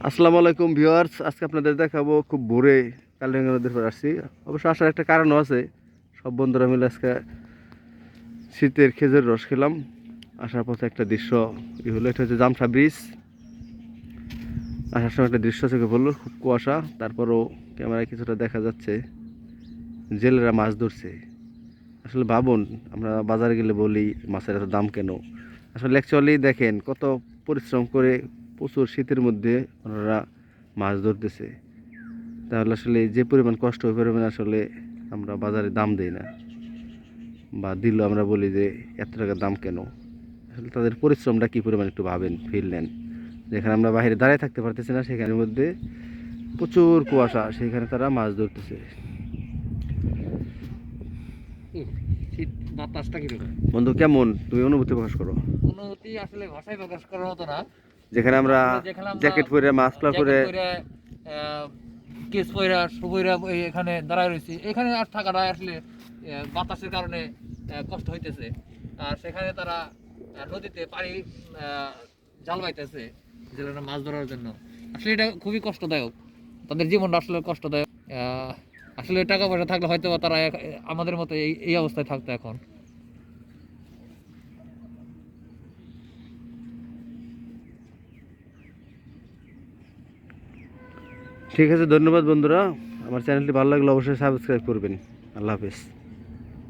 আসসালামু আলাইকুম ভিউয়ার্স, আজকে আপনাদের দেখাবো খুব ভোরে কালিরাঙ্গা নদীর পাড়ে আসছি। অবশ্য আসার একটা কারণও আছে, সব বন্ধুরা মিলে আজকে শীতের খেজুর রস খেলাম। আসার পথে একটা দৃশ্য হলো, এটা হচ্ছে জামসা ব্রিজ। আসার সময় একটা দৃশ্য চোখে পড়লো, খুব কুয়াশা, তারপরও ক্যামেরায় কিছুটা দেখা যাচ্ছে জেলেরা মাছ ধরছে। আসলে ভাবুন, আমরা বাজারে গেলে বলি মাছের এত দাম কেন। আসলে অ্যাকচুয়ালি দেখেন কত পরিশ্রম করে প্রচুর শীতের মধ্যে ওনারা মাছ ধরতেছে। তাহলে আসলে যে পরিমাণ কষ্ট, ওই পরিমাণ আসলে আমরা বাজারে দাম দিই না, বা দিলেও আমরা বলি যে এত টাকা দাম কেন। আসলে তাদের পরিশ্রমটা কী পরিমাণ একটু ভাবেন, ফিল নেন। যেখানে আমরা বাইরে দাঁড়িয়ে থাকতে পারতেছি না, সেখানের মধ্যে প্রচুর কুয়াশা, সেখানে তারা মাছ ধরতেছে। বাতাসটা কিরকম বন্ধু, কেমন তুমি অনুভূতি প্রকাশ করো? অনুভূতি আসলে ভাষায় প্রকাশ করার মতো না। যেখানে আমরা জ্যাকেট পরে, মাস্কলা পরে, কেস পয়রা সুবইরা এখানে দাঁড়ায় রয়েছি, এখানে আর থাকাটা আসলে বাতাসের কারণে কষ্ট হইতেছে। আর সেখানে তারা নদীতে পানি জাল বাইতেছে জেলেরা মাছ ধরার জন্য। আসলে এটা খুবই কষ্টদায়ক, তাদের জীবনটা আসলে কষ্টদায়ক। আসলে টাকা পয়সা থাকলে হয়তো তারা আমাদের মতো এই অবস্থায় থাকতো এখন। ঠিক আছে, ধন্যবাদ বন্ধুরা। আমার চ্যানেলটি ভালো লাগলে অবশ্যই সাবস্ক্রাইব করবেন। আল্লাহ হাফেজ।